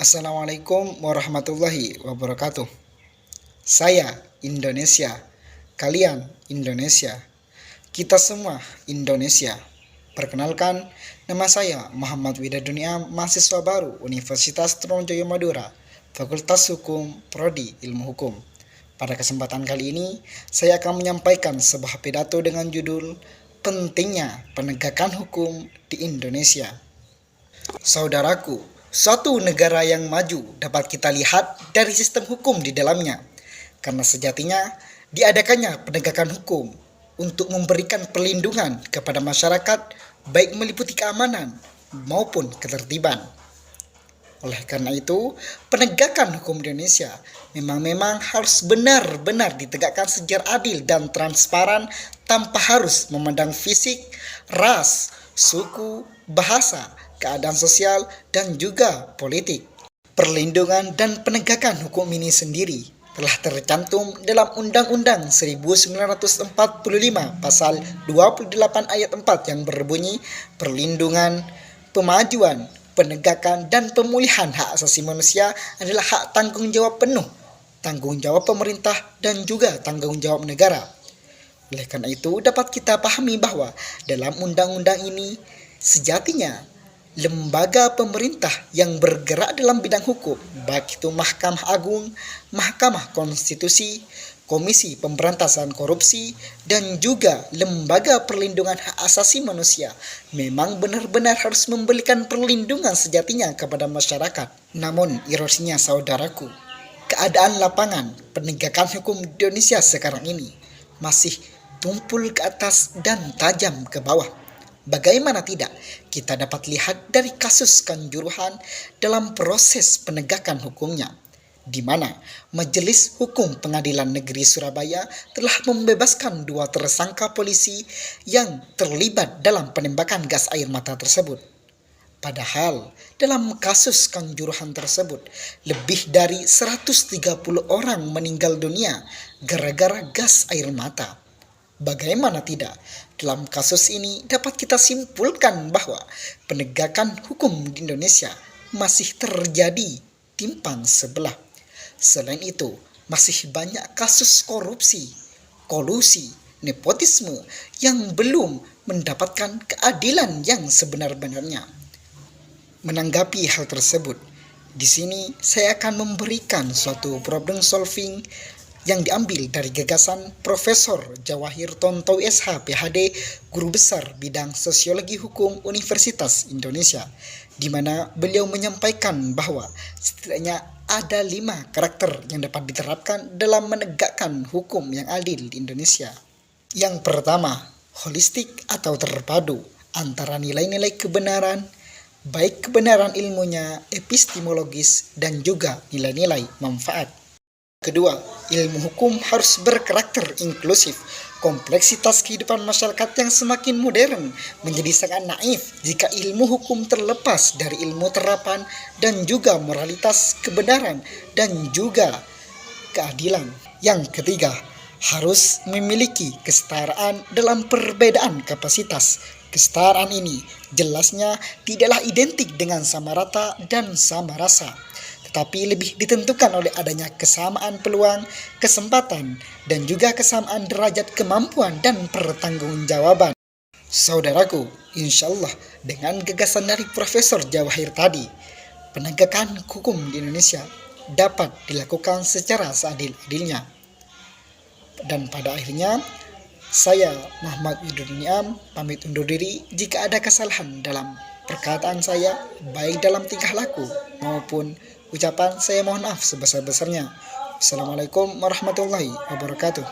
Assalamualaikum warahmatullahi wabarakatuh. Saya Indonesia, kalian Indonesia, kita semua Indonesia. Perkenalkan, nama saya Muhammad Widadunia, mahasiswa baru Universitas Trunojoyo Madura, Fakultas Hukum, Prodi Ilmu Hukum. Pada kesempatan kali ini, saya akan menyampaikan sebuah pidato dengan judul Pentingnya Penegakan Hukum di Indonesia. Saudaraku, suatu negara yang maju dapat kita lihat dari sistem hukum di dalamnya, karena sejatinya diadakannya penegakan hukum untuk memberikan perlindungan kepada masyarakat, baik meliputi keamanan maupun ketertiban. Oleh karena itu, penegakan hukum di Indonesia memang harus benar-benar ditegakkan secara adil dan transparan tanpa harus memandang fisik, ras, suku, bahasa, keadaan sosial, dan juga politik. Perlindungan dan penegakan hukum ini sendiri telah tercantum dalam Undang-Undang 1945 pasal 28 ayat 4 yang berbunyi perlindungan, pemajuan, penegakan, dan pemulihan hak asasi manusia adalah hak tanggung jawab penuh, tanggung jawab pemerintah, dan juga tanggung jawab negara. Oleh karena itu dapat kita pahami bahwa dalam undang-undang ini sejatinya lembaga pemerintah yang bergerak dalam bidang hukum, baik itu Mahkamah Agung, Mahkamah Konstitusi, Komisi Pemberantasan Korupsi, dan juga Lembaga Perlindungan Hak Asasi Manusia, memang benar-benar harus memberikan perlindungan sejatinya kepada masyarakat. Namun, irosinya saudaraku, keadaan lapangan penegakan hukum di Indonesia sekarang ini masih tumpul ke atas dan tajam ke bawah. Bagaimana tidak, kita dapat lihat dari kasus Kanjuruhan dalam proses penegakan hukumnya, di mana Majelis Hukum Pengadilan Negeri Surabaya telah membebaskan 2 tersangka polisi yang terlibat dalam penembakan gas air mata tersebut. Padahal dalam kasus Kanjuruhan tersebut, lebih dari 130 orang meninggal dunia gara-gara gas air mata. Bagaimana tidak, dalam kasus ini dapat kita simpulkan bahwa penegakan hukum di Indonesia masih terjadi timpang sebelah. Selain itu, masih banyak kasus korupsi, kolusi, nepotisme yang belum mendapatkan keadilan yang sebenar-benarnya. Menanggapi hal tersebut, di sini saya akan memberikan suatu problem solving yang diambil dari gagasan Profesor Jawahir Tontowi SH, PhD, Guru Besar Bidang Sosiologi Hukum Universitas Indonesia, di mana beliau menyampaikan bahwa setidaknya ada 5 karakter yang dapat diterapkan dalam menegakkan hukum yang adil di Indonesia. Yang pertama, holistik atau terpadu antara nilai-nilai kebenaran, baik kebenaran ilmunya, epistemologis, dan juga nilai-nilai manfaat. Kedua, ilmu hukum harus berkarakter inklusif. Kompleksitas kehidupan masyarakat yang semakin modern menjadi sangat naif jika ilmu hukum terlepas dari ilmu terapan dan juga moralitas, kebenaran, dan juga keadilan. Yang ketiga, harus memiliki kesetaraan dalam perbedaan kapasitas. Kesetaraan ini jelasnya tidaklah identik dengan sama rata dan sama rasa, tetapi lebih ditentukan oleh adanya kesamaan peluang, kesempatan, dan juga kesamaan derajat kemampuan dan pertanggungjawaban. Saudaraku, insya Allah dengan gagasan dari Profesor Jawahir tadi, penegakan hukum di Indonesia dapat dilakukan secara seadil-adilnya. Dan pada akhirnya, saya Muhammad Widadunia pamit undur diri jika ada kesalahan dalam perkataan saya, baik dalam tingkah laku maupun ucapan, saya mohon maaf sebesar-besarnya. Assalamualaikum warahmatullahi wabarakatuh.